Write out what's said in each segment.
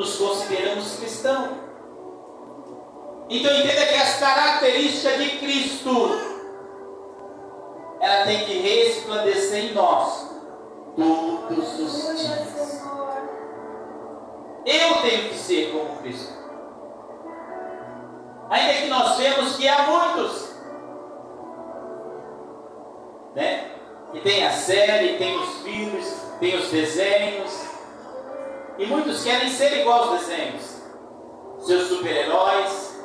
nos consideramos cristãos. Então entenda que as características de Cristo, ela tem que resplandecer em nós todos os dias. Eu tenho que ser como Cristo. Ainda que nós vemos que há muitos, né? Que tem a série, tem os filmes, tem os desenhos, e muitos querem ser igual aos desenhos, seus super-heróis.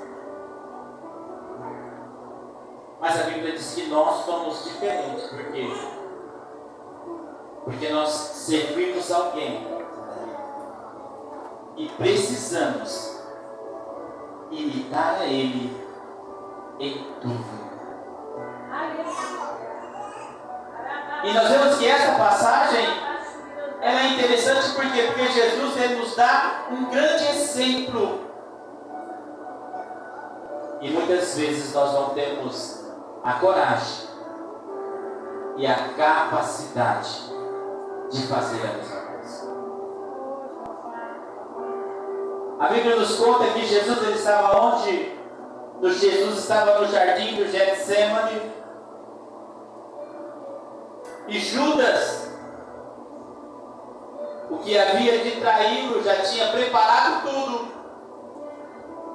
Mas a Bíblia diz que nós somos diferentes. Por quê? Porque nós servimos alguém e precisamos imitar a Ele em tudo. E nós vemos que essa passagem ela é interessante porque Jesus ele nos dá um grande exemplo. E muitas vezes nós não temos a coragem e a capacidade de fazer a mesma coisa. A Bíblia nos conta que Jesus ele estava onde? Jesus estava no jardim do Getsêmani. E Judas, o que havia de traí-lo, já tinha preparado tudo,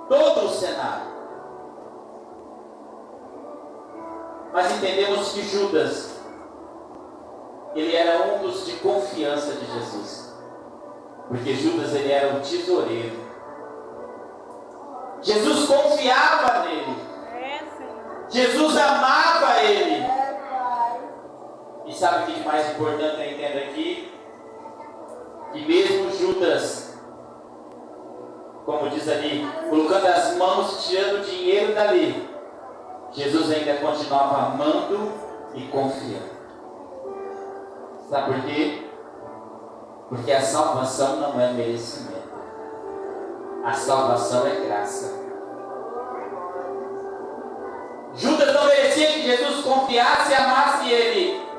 todo o cenário. Mas entendemos que Judas, ele era um dos de confiança de Jesus, porque Judas ele era o tesoureiro. Jesus confiava nele, Jesus amava ele. E sabe o que é mais importante eu entendo aqui? Que mesmo Judas, como diz ali, colocando as mãos, tirando o dinheiro dali, Jesus ainda continuava amando e confiando. Sabe por quê? Porque a salvação não é merecimento. A salvação é graça. Judas não merecia que Jesus confiasse e amasse ele.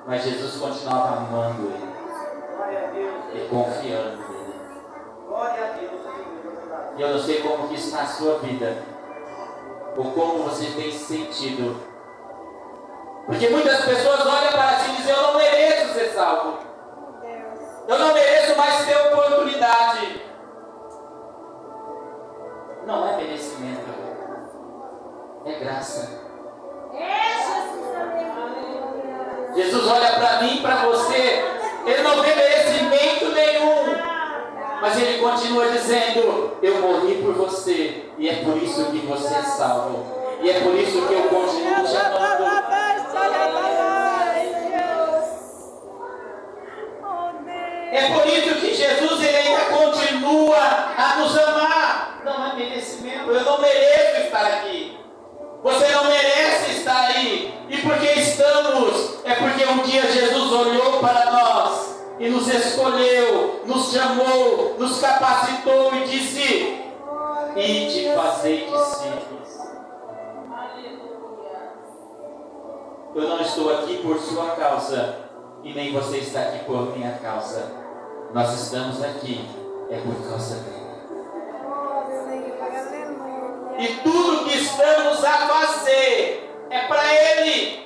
Mas Jesus continuava amando ele e confiando nele. E eu não sei como que está a sua vida, ou como você tem sentido. Porque muitas pessoas olham para si e dizem: eu não mereço ser salvo. Eu não mereço mais ter oportunidade. Não é merecimento, é graça. Jesus olha para mim e para você, Ele não vê merecimento nenhum, mas Ele continua dizendo: eu morri por você, e é por isso que você é salvo, e é por isso que eu continuo te amando. É por isso que Jesus ele ainda continua a nos amar. Não é merecimento, eu não mereço estar aqui. Você não merece estar aí. E porque estamos, é porque um dia Jesus olhou para nós e nos escolheu, nos chamou, nos capacitou e disse: ide fazei discípulos. Eu não estou aqui por sua causa e nem você está aqui por minha causa. Nós estamos aqui é por causa dele. E tudo que estamos a fazer é para Ele.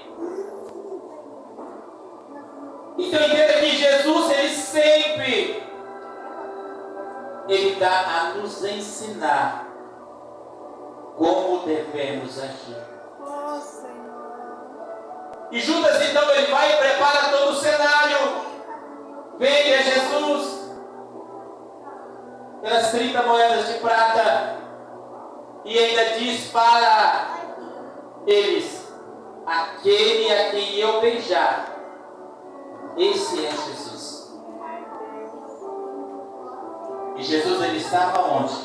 Então entenda que Jesus, Ele sempre Ele dá a nos ensinar como devemos agir. E Judas então ele vai e prepara todo o cenário. Vende a Jesus pelas 30 moedas de prata. E ainda diz para eles: aquele a quem eu beijar, esse é Jesus. E Jesus ele estava onde?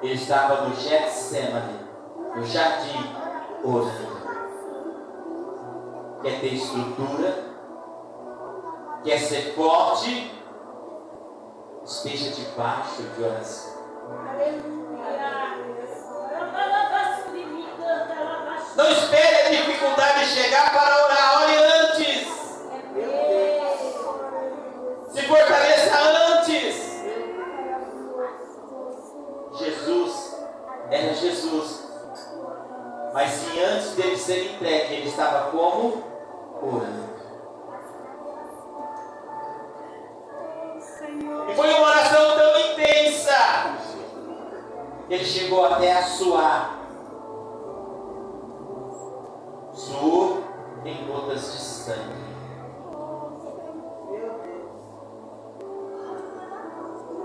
Ele estava no Getsêmani, no jardim, orando. Quer ter estrutura? Quer ser forte? Esteja debaixo de oração. Não espere a dificuldade chegar para orar. Ore antes. Se fortaleça antes. orando. E foi uma oração tão intensa que ele chegou até a suar. Suou em gotas de sangue.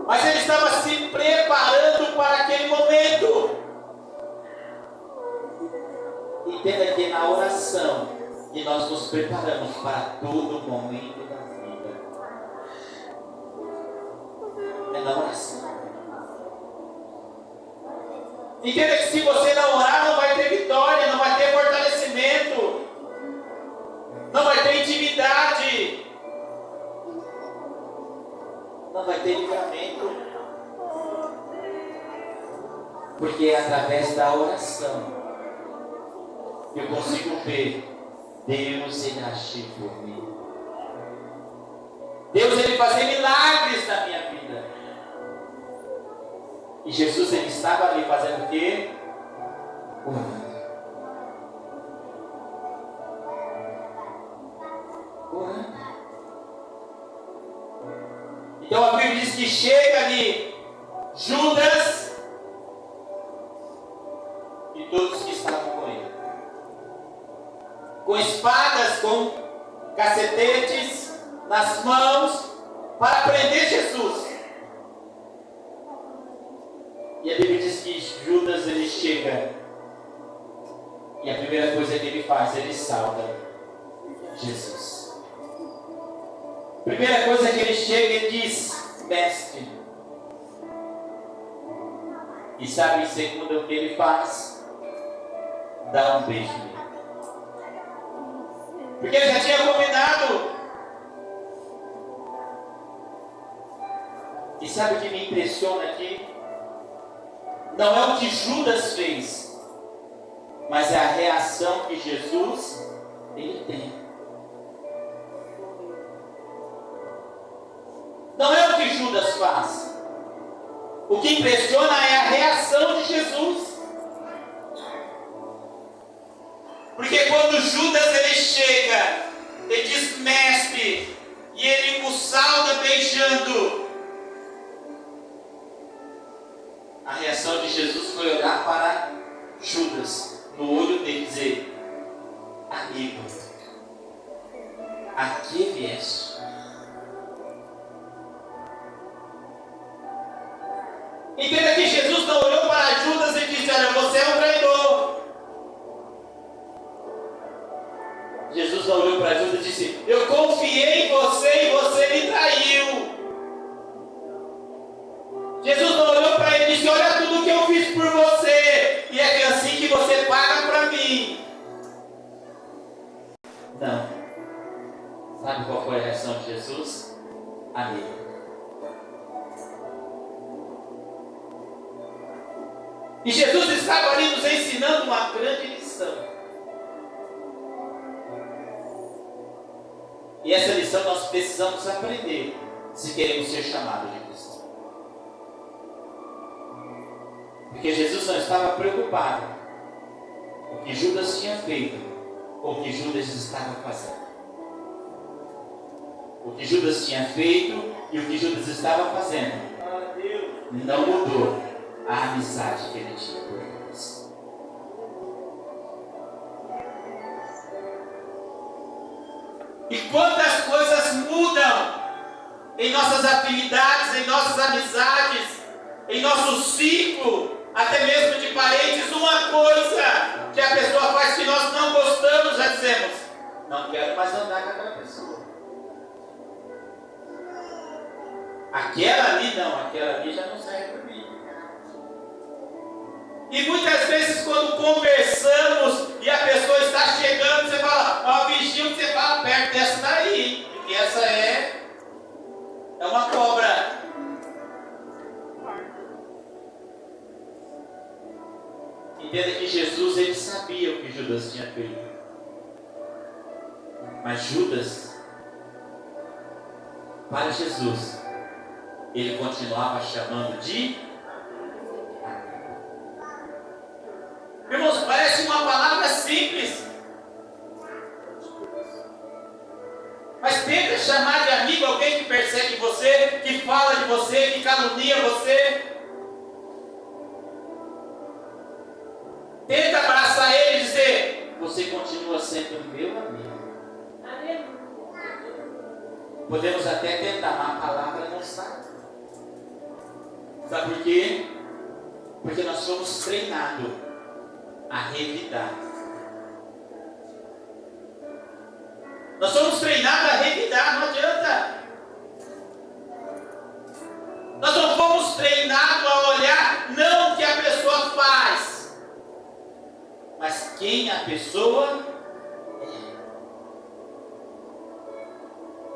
Mas ele estava se preparando para aquele momento. Entenda que na oração que nós nos preparamos para todo momento da vida. É na oração. Entenda que se você não orar, não vai ter vitória, não vai ter fortalecimento, não vai ter intimidade, não vai ter livramento. Porque é através da oração que eu consigo ver Deus ele agir por mim. Deus ele fazer milagres na minha vida. E Jesus ele estava ali fazendo o quê? Orando. Orando. Então a Bíblia diz que chega ali Judas e todos que estavam com ele, com espadas, com cacetetes nas mãos, para prender Jesus. E a Bíblia diz que Judas ele chega e a primeira coisa que ele faz, ele salva Jesus. Primeira coisa que ele chega e diz: mestre. E sabe em segundo o que ele faz? Dá um beijo nele. Porque ele já tinha combinado. E sabe o que me impressiona aqui? Não é o que Judas fez, mas é a reação que Jesus ele tem. Não é o que Judas faz. O que impressiona é a reação de Jesus. Porque quando Judas ele chega, ele diz mestre, e ele o sauda beijando, a reação de Jesus foi olhar para Judas, no olho dele, e dizer: amigo, a que vieste? Entenda que Jesus não olhou para Judas e disse: olha, você é um traidor. Jesus não olhou para Judas e disse: eu confiei em você e você me traiu. Jesus não olhou para ele e disse: olha tudo que eu fiz por você, e é assim que você paga para mim. Não. Sabe qual foi a reação de Jesus? Amigo. E Jesus estava ali nos ensinando uma grande lição. E essa lição nós precisamos aprender se queremos ser chamados de cristãos. Porque Jesus não estava preocupado com o que Judas tinha feito ou o que Judas estava fazendo. O que Judas tinha feito e o que Judas estava fazendo não mudou a amizade que ele tinha por Deus. E quantas coisas mudam em nossas afinidades, em nossas amizades, em nosso ciclo, até mesmo de parentes. Uma coisa que a pessoa faz que nós não gostamos, já dizemos: não quero mais andar com aquela pessoa. Aquela ali não, aquela ali já não serve para mim. E muitas vezes quando conversamos e a pessoa está chegando, você fala: ó, vigia o que você fala perto dessa daí, porque essa é uma cobra. Entenda que Jesus ele sabia o que Judas tinha feito. Mas Judas, para Jesus, ele continuava chamando de... Irmãos, parece uma palavra simples, tenta chamar de amigo alguém que persegue você, que fala de você, que calunia você. Tenta abraçar ele e dizer: você continua sendo meu amigo. Podemos até tentar, mas a palavra não sai. Sabe por quê? Porque nós somos treinados a revidar. Nós somos treinados a revidar, não adianta. Nós não fomos treinados a olhar não o que a pessoa faz, mas quem a pessoa é.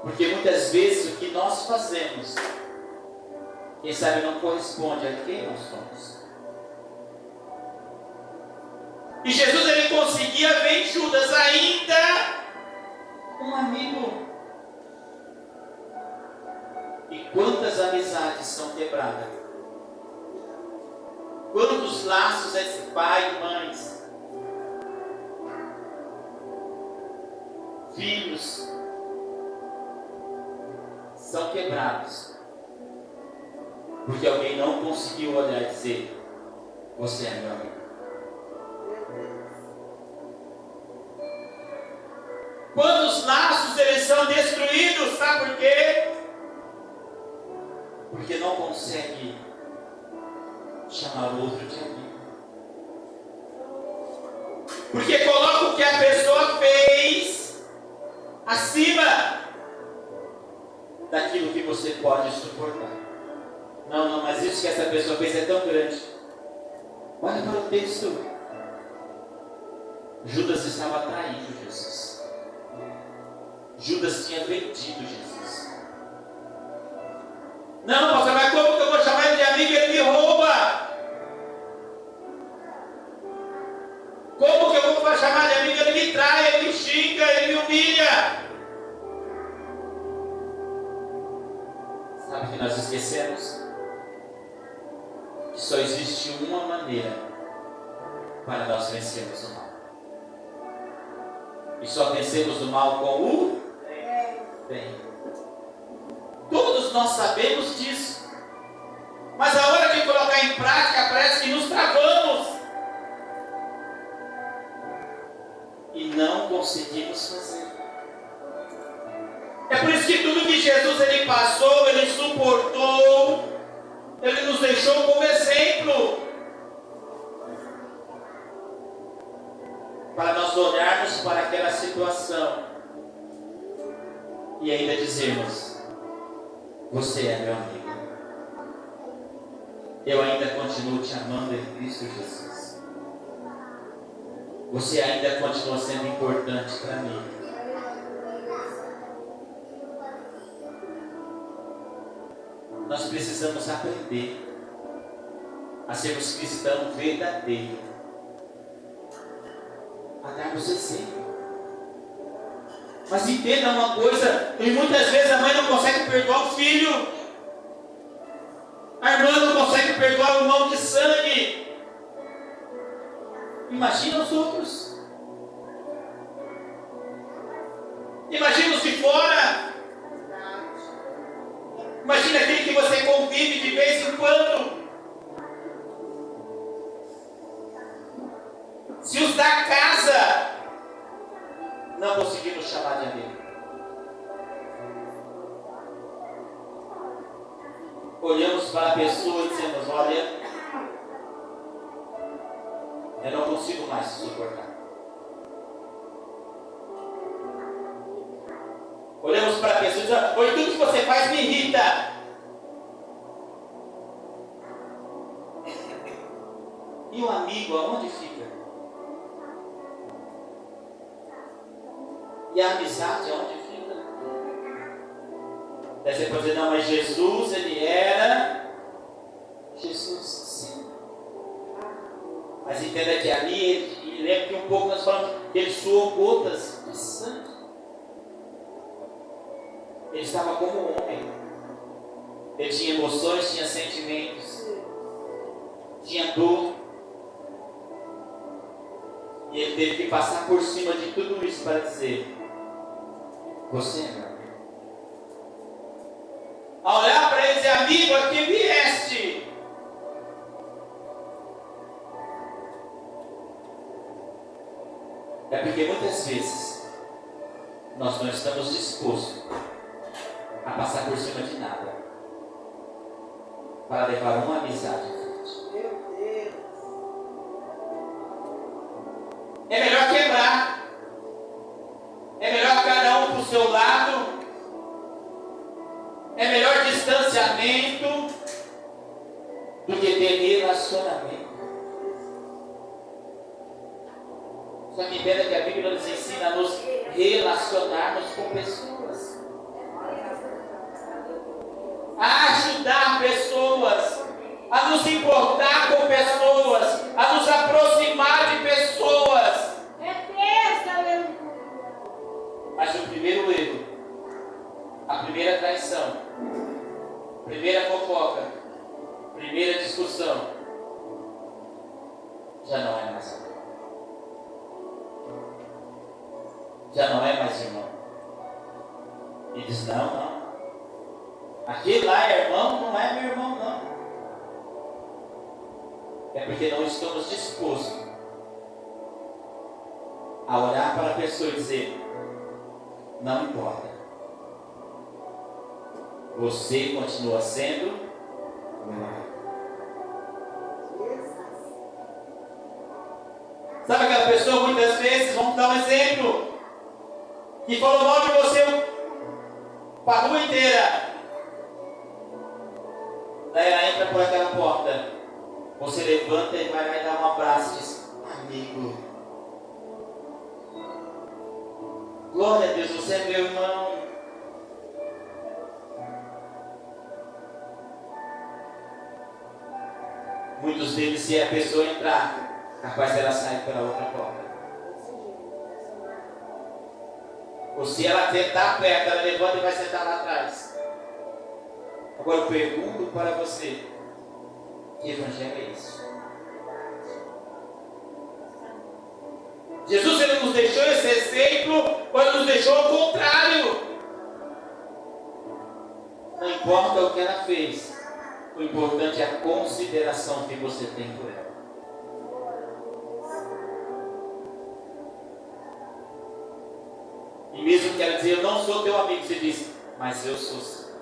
Porque muitas vezes o que nós fazemos, quem sabe não corresponde a quem nós somos. E Jesus, ele conseguia ver em Judas ainda um amigo. E quantas amizades são quebradas? Quantos laços entre pai e mães, filhos, são quebrados porque alguém não conseguiu olhar e dizer: você é meu amigo. Quantos laços eles são destruídos, sabe por quê? Porque não consegue chamar o outro de amigo. Porque coloca o que a pessoa fez acima daquilo que você pode suportar. Não, mas isso que essa pessoa fez é tão grande. Olha para o texto. Judas estava traindo Jesus. Judas tinha vendido Jesus. Não, pastor, mas como que eu vou chamar ele de amigo? Ele me rouba. Como que eu vou chamar de amigo? Ele me trai, ele me xinga, ele me humilha. Sabe que nós esquecemos? Que só existe uma maneira para nós vencermos o mal. E só vencemos o mal com o bem. Todos nós sabemos disso. Mas a hora de colocar em prática, parece que nos travamos. E não conseguimos fazer. É por isso que tudo que Jesus ele passou, ele suportou, ele nos deixou como exemplo. Para nós olharmos para aquela situação e ainda dizermos: você é meu amigo. Eu ainda continuo te amando em Cristo Jesus. Você ainda continua sendo importante para mim. Nós precisamos aprender a sermos cristãos verdadeiros, a darmos exemplo. Mas entenda uma coisa, e muitas vezes a mãe não consegue perdoar o filho, a irmã não consegue perdoar o irmão de sangue. Imagina os outros. Imagina os de fora. Imagina aquele que você convive de vez em quando. Se os da casa não conseguimos chamar de amigo. Olhamos para a pessoa e dizemos: olha, eu não consigo mais te suportar. Olhamos para a pessoa e dizemos: oi, tudo que você faz me irrita. E o amigo, aonde fica? E a amizade, aonde fica? Daí você pode dizer: não, mas Jesus, ele era Jesus, sim. Mas entenda que ali, e lembra que um pouco nós falamos que ele suou gotas de sangue. Ele estava como homem. Ele tinha emoções, tinha sentimentos, tinha dor. E ele teve que passar por cima de tudo isso para dizer: você é meu amigo. digo a que vieste. É porque muitas vezes nós não estamos dispostos a passar por cima de nada para levar uma amizade à frente. Meu Deus. É melhor quebrar. É melhor cada um para o seu lado. É melhor distanciamento do que ter relacionamento. Só que entenda que a Bíblia nos ensina a nos relacionarmos com pessoas, a ajudar pessoas, a nos importar com pessoas, a nos aproximar de pessoas. Mas o primeiro erro, a primeira traição, a primeira fofoca, a primeira discussão, já não é mais amor. Já não é mais irmão. E diz, não. Aquele lá é irmão, não é meu irmão, não. É porque não estamos dispostos a olhar para a pessoa e dizer, não importa. Você continua sendo meu amigo. Sabe aquela pessoa, muitas vezes, vamos dar um exemplo, que falou mal de você para a rua inteira. Daí ela entra por aquela porta. Você levanta e vai lá e dá um abraço e diz, amigo, glória a Deus, você é meu irmão. Muitos deles, se a pessoa entrar, capaz dela sair pela outra porta. Ou se ela tentar perto, ela levanta e vai sentar lá atrás. Agora eu pergunto para você, que evangelho é isso? Jesus, ele nos deixou esse exemplo, ou ele nos deixou o contrário? Não importa o que ela fez, o importante é a consideração que você tem por ela. E mesmo que ela dizer, eu não sou teu amigo, você diz, mas eu sou seu.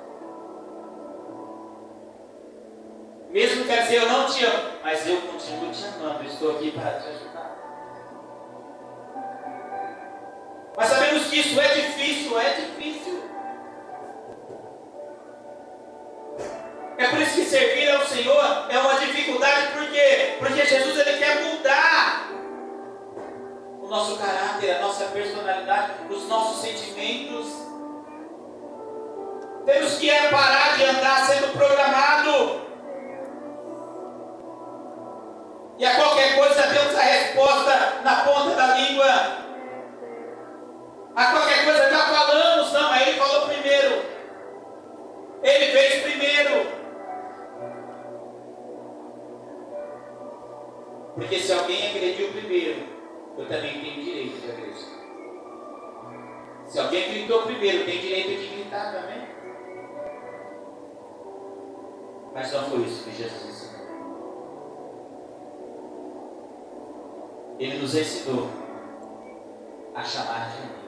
Mesmo que ela dizer, eu não te amo, mas eu continuo te amando, eu estou aqui para te ajudar. Mas sabemos que isso é difícil, É por isso que servir ao Senhor é uma dificuldade, por quê? Porque Jesus, ele quer mudar o nosso caráter, a nossa personalidade, os nossos sentimentos. Temos que parar de andar sendo programado. E a qualquer coisa temos a resposta na ponta da língua. A qualquer coisa já falamos, não, mas ele falou primeiro. Ele fez primeiro. Porque se alguém agrediu primeiro, eu também tenho direito de agredir. Se alguém gritou primeiro, tem direito de gritar também. Mas não foi isso que Jesus ensinou. Ele nos ensinou a chamar de amigo.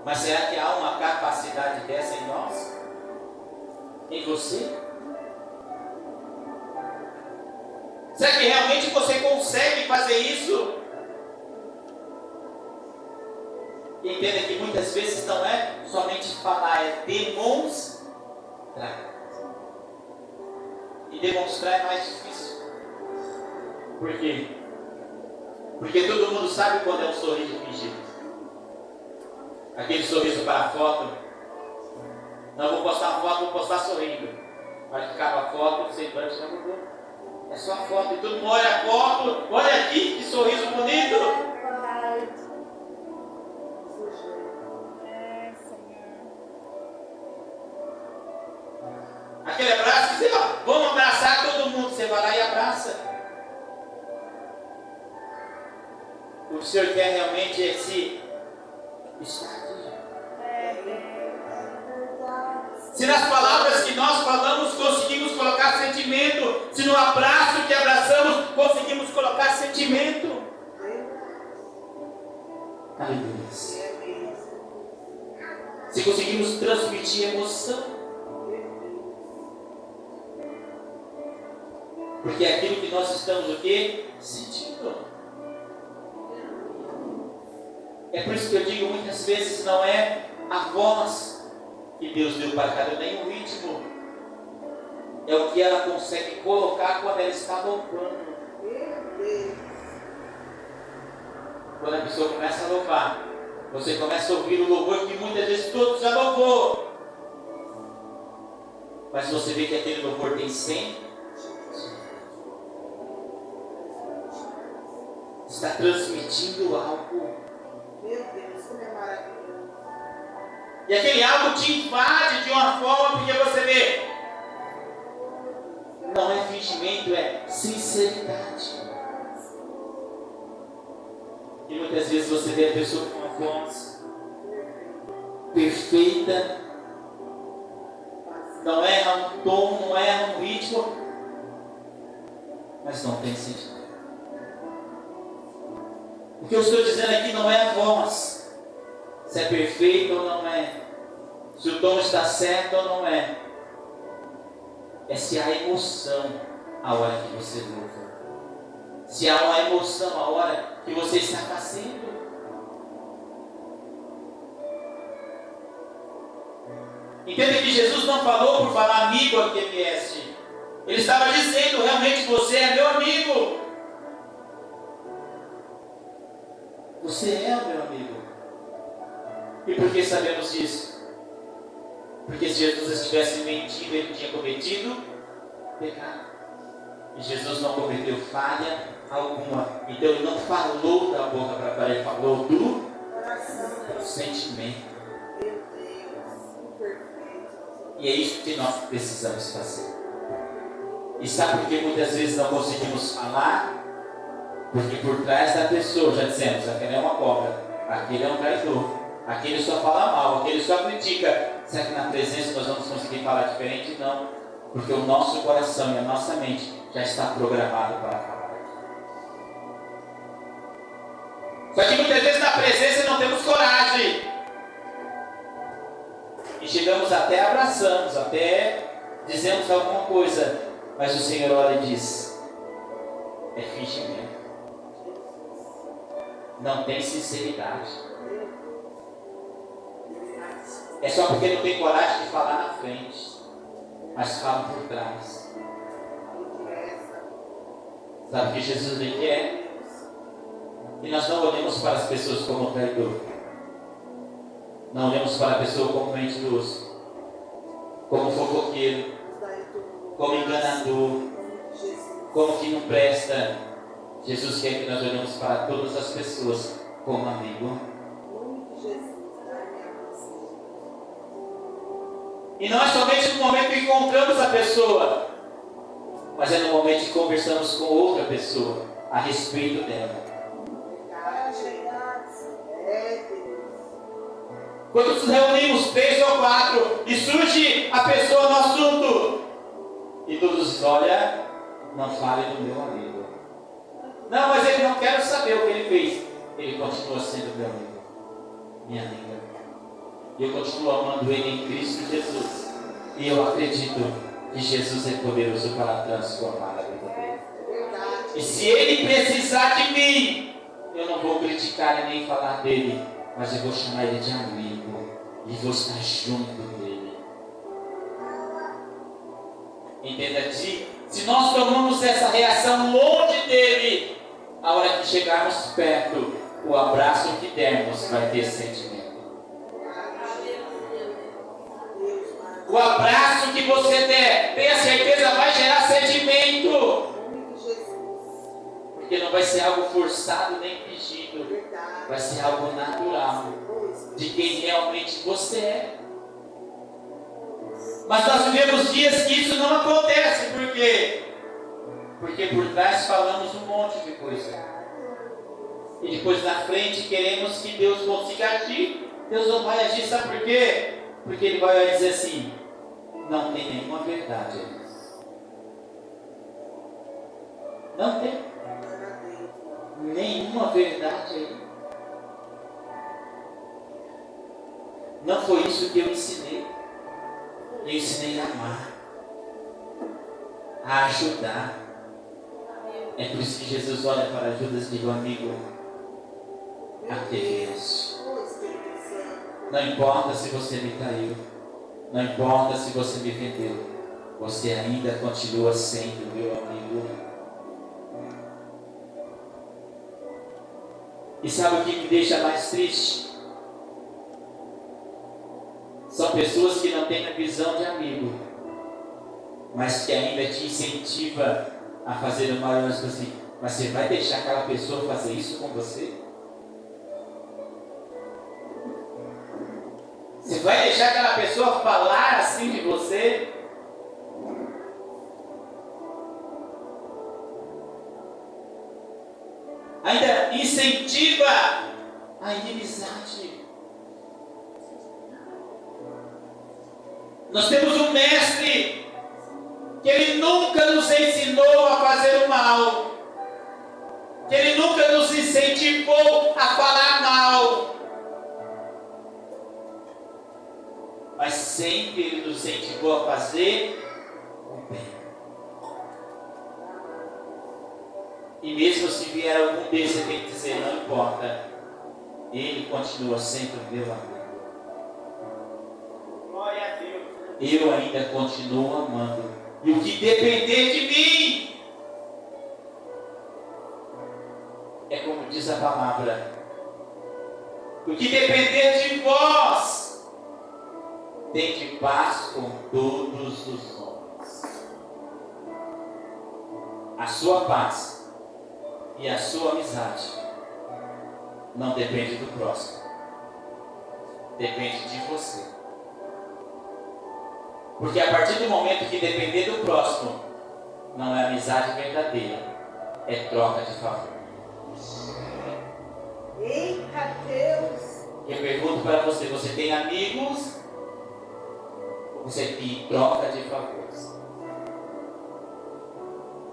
Mas será que há uma capacidade dessa em nós? Em você? Será que realmente você consegue fazer isso? Entenda que muitas vezes não é somente falar, é demonstrar. E demonstrar é mais difícil. Por quê? Porque todo mundo sabe quando é um sorriso fingido. Aquele sorriso para a foto. Não, vou postar uma foto, vou postar sorrindo. Vai ficar a foto, o semblante não mudou. É só a foto, e todo mundo olha a foto, olha aqui, que sorriso bonito. Aquele abraço, você ó, vamos abraçar todo mundo, você vai lá e abraça. O que o Senhor quer realmente é se estar aqui. Se nas palavras que nós falamos conseguimos colocar sentimento, se no abraço que abraçamos conseguimos colocar sentimento. Aleluia. Se conseguimos transmitir emoção. Porque é aquilo que nós estamos o quê? Sentindo. É por isso que eu digo muitas vezes, não é a voz que Deus deu para cada um, nem o ritmo. É o que ela consegue colocar quando ela está louvando. Quando a pessoa começa a louvar, você começa a ouvir o louvor que muitas vezes todos já louvou. Mas você vê que aquele louvor tem 100. Está transmitindo algo. Meu Deus, como é maravilhoso. E aquele algo te invade de uma forma, porque você vê, não é fingimento, é sinceridade. E muitas vezes você vê a pessoa com uma voz perfeita, não erra um tom, não erra um ritmo, mas não tem sentido. O que eu estou dizendo aqui não é a voz, se é perfeito ou não é, se o tom está certo ou não é, é se há emoção a hora que você louva, se há uma emoção a hora que você está fazendo. Entenda que Jesus não falou por falar amigo a quem vieste, Ele estava dizendo, realmente você é meu amigo. Você é o meu amigo. E por que sabemos disso? Porque se Jesus estivesse mentindo, ele tinha cometido pecado. E Jesus não cometeu falha alguma. Então ele não falou da boca para fora, ele falou do sentimento. E é isso que nós precisamos fazer. E sabe por que muitas vezes não conseguimos falar? Porque por trás da pessoa, já dissemos, aquele é uma cobra, aquele é um traidor, aquele só fala mal, aquele só critica. Será que na presença nós vamos conseguir falar diferente? Não, porque o nosso coração e a nossa mente já está programado para falar. Só que muitas vezes na presença não temos coragem. E chegamos até abraçamos, até dizemos alguma coisa, mas o Senhor olha e diz, é fingimento. Não tem sinceridade. É só porque não tem coragem de falar na frente, mas fala por trás. Sabe o que Jesus lhe quer? E nós não olhamos para as pessoas como traidor. Não olhamos para a pessoa como mentiroso, como fofoqueiro, como enganador, como que não presta. Jesus quer que nós olhemos para todas as pessoas como amigo. E não é somente no momento que encontramos a pessoa, mas é no momento que conversamos com outra pessoa a respeito dela. Quando nos reunimos 3 ou 4 e surge a pessoa no assunto e todos olham, não fale do meu amigo. Não, mas ele não quer saber o que ele fez. Ele continua sendo meu amigo, minha amiga. E eu continuo amando ele em Cristo Jesus. E eu acredito que Jesus é poderoso para transformar a vida dele. E se ele precisar de mim, eu não vou criticar e nem falar dele, mas eu vou chamar ele de amigo e vou estar junto dele. Entenda? Se nós tomamos essa reação longe dele, a hora que chegarmos perto, o abraço que dermos vai ter sentimento. O abraço que você der, tenha certeza, vai gerar sentimento. Porque não vai ser algo forçado nem pedido. Vai ser algo natural, de quem realmente você é. Mas nós vivemos dias que isso não acontece. Por quê? Porque por trás falamos um monte de coisa. E depois na frente queremos que Deus consiga agir. Deus não vai agir, sabe por quê? Porque Ele vai dizer assim, não tem nenhuma verdade aí. Não tem nenhuma verdade aí. Não foi isso que eu ensinei. Eu ensinei a amar, a ajudar. É por isso que Jesus olha para Judas e diz: amigo, até isso. Não importa se você me traiu, não importa se você me vendeu, você ainda continua sendo meu amigo. E sabe o que me deixa mais triste? São pessoas que não têm a visão de amigo, mas que ainda te incentiva a fazer o mal. Assim, mas você vai deixar aquela pessoa fazer isso com você? Você vai deixar aquela pessoa falar assim de você? Ainda incentiva a inimizade. Nós temos um mestre que ele nunca nos ensinou a fazer o mal, que ele nunca nos incentivou a falar mal, mas sempre ele nos incentivou a fazer o bem. E mesmo se vier algum desses, você tem que dizer: não importa, ele continua sendo meu amigo. Glória a Deus. Eu ainda continuo amando. E o que depender de mim, é como diz a palavra: o que depender de vós, tem de paz com todos os homens. A sua paz e a sua amizade não depende do próximo, depende de você. Porque a partir do momento que depender do próximo, não é amizade verdadeira, é troca de favor. Eita Deus! Eu pergunto para você: você tem amigos ou você tem troca de favores?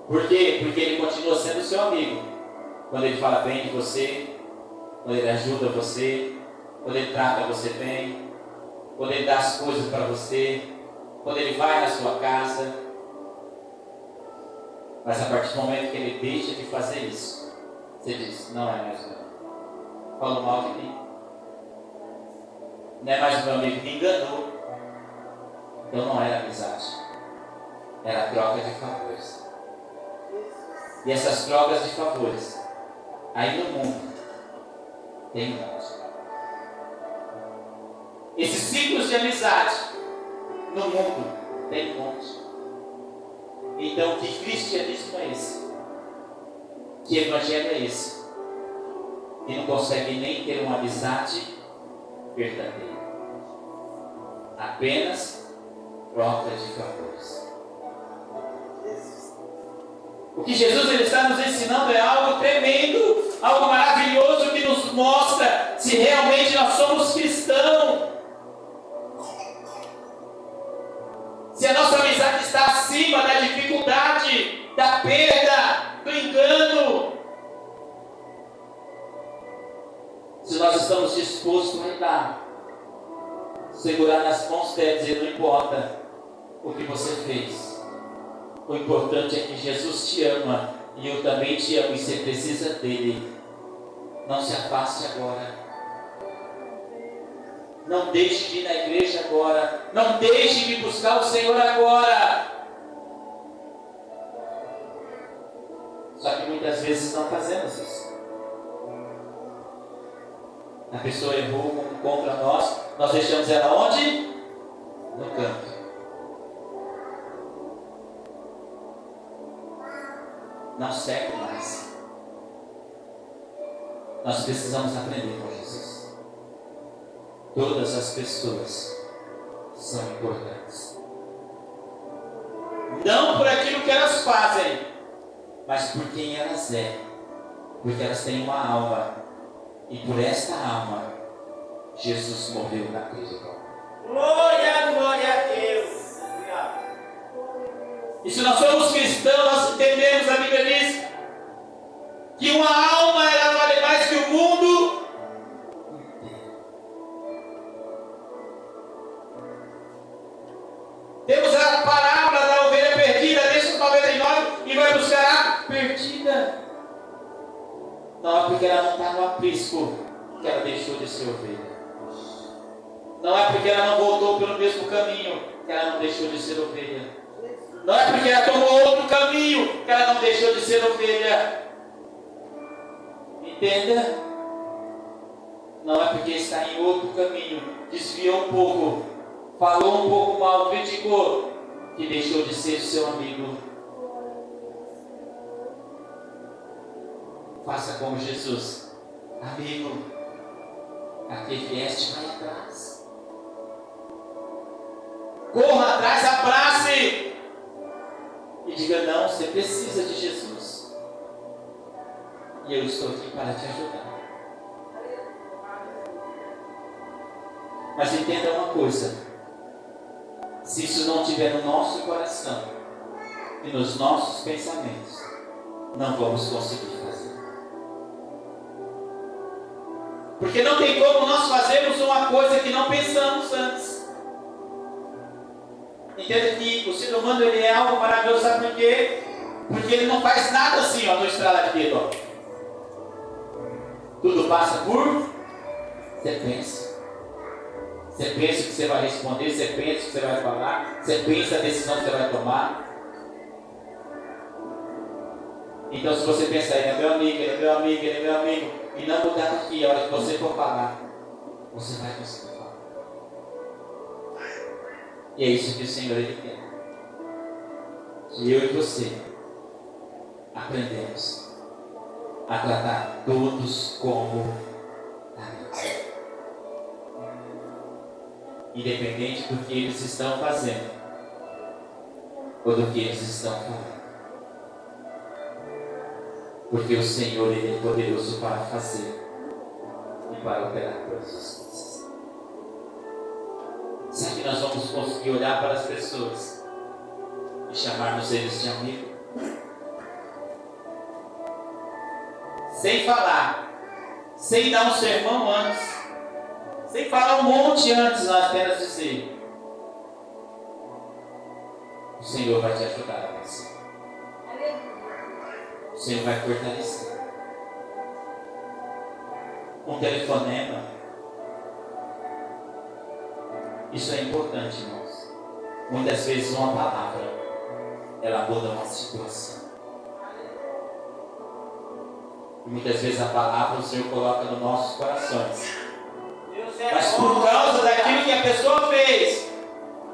Por quê? Porque ele continua sendo seu amigo. Quando ele fala bem de você, quando ele ajuda você, quando ele trata você bem, quando ele dá as coisas para você, quando ele vai na sua casa. Mas a partir do momento que ele deixa de fazer isso, você diz: não é mais meu amigo. Falou mal de mim. Não é mais meu amigo, me enganou. Então não era amizade, era troca de favores. E essas trocas de favores, aí no mundo, tem um monte. Esses ciclos de amizade, no mundo, tem um monte. Então, que cristianismo é esse? Que evangelho é esse? Que não consegue nem ter uma amizade verdadeira. Apenas troca de favores. O que Jesus ele está nos ensinando é algo tremendo, algo maravilhoso que nos mostra se realmente nós somos cristãos. Se a nossa amizade está acima da dificuldade, da perda, do engano. Se nós estamos dispostos a dar, segurar nas mãos dele e dizer: não importa o que você fez. O importante é que Jesus te ama e eu também te amo e você precisa dele. Não se afaste agora. Não deixe de ir na igreja agora. Não deixe de buscar o Senhor agora. Só que muitas vezes não fazemos isso. A pessoa errou contra nós deixamos ela onde? No canto. Não serve mais. Nós precisamos aprender com Jesus. Todas as pessoas são importantes. Não por aquilo que elas fazem, mas por quem elas é. Porque elas têm uma alma. E por esta alma, Jesus morreu na cruz. Glória, glória a Deus. E se nós somos cristãos, nós entendemos, a Bíblia diz que uma alma ela vale mais que o mundo. Temos a parábola da ovelha perdida, deixa os 99 e vai buscar a perdida. Não é porque ela não está no aprisco que ela deixou de ser ovelha. Não é porque ela não voltou pelo mesmo caminho que ela não deixou de ser ovelha. Não é porque ela tomou outro caminho que ela não deixou de ser ovelha. Entenda? Não é porque está em outro caminho, desviou um pouco, falou um pouco mal, criticou, que deixou de ser seu amigo. Faça como Jesus. Amigo, a que vieste, vai atrás. Corra atrás, abrace. E diga, não, você precisa de Jesus. E eu estou aqui para te ajudar. Mas entenda uma coisa. Se isso não estiver no nosso coração e nos nossos pensamentos, não vamos conseguir fazer. Porque não tem como nós fazermos uma coisa que não pensamos antes. Entenda que o ser humano ele é algo maravilhoso, sabe por quê? Porque ele não faz nada assim, ó, no estrala de dedo, ó. Tudo passa por você pensa. Você pensa o que você vai responder, você pensa o que você vai falar, você pensa a decisão que você vai tomar. Então se você pensar, ele é meu amigo, ele é meu amigo, ele é meu amigo, e não mudar aqui, a hora que você for falar, você vai conseguir falar. E é isso que o Senhor ele quer. Que eu e você aprendemos a tratar todos como amigos. Independente do que eles estão fazendo ou do que eles estão falando. Porque o Senhor ele é poderoso para fazer e para operar todas as coisas. Será que nós vamos conseguir olhar para as pessoas e chamarmos eles de amigo? Sem falar, sem dar um sermão antes, sem falar um monte antes, nós apenas dizer: o Senhor vai te ajudar a vencer. O Senhor vai fortalecer. Um telefonema, isso é importante, irmãos. Muitas vezes uma palavra, ela muda uma situação. E muitas vezes a palavra o Senhor coloca nos nossos corações. Mas por causa daquilo que a pessoa fez,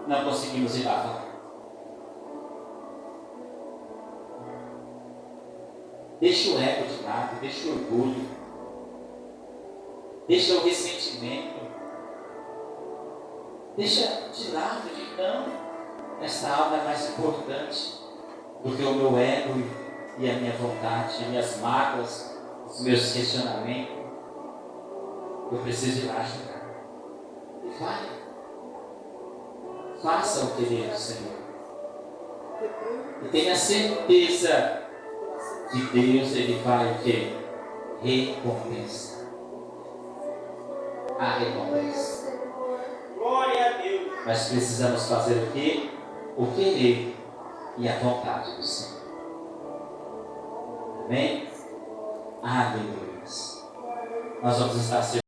não conseguimos ir lá falar. Deixa o ego de lado, deixa o orgulho, deixa o ressentimento, deixa de lado de não, essa alma é mais importante do que o meu ego e a minha vontade, as minhas mágoas, os meus questionamentos. Eu preciso ir lá ajudar. E vai. Faça o querer do Senhor. E tenha certeza que Deus ele vai ter recompensa. A recompensa. Glória a Deus. Mas precisamos fazer o quê? O querer e a vontade do Senhor. Amém? Aleluia. Nós vamos estar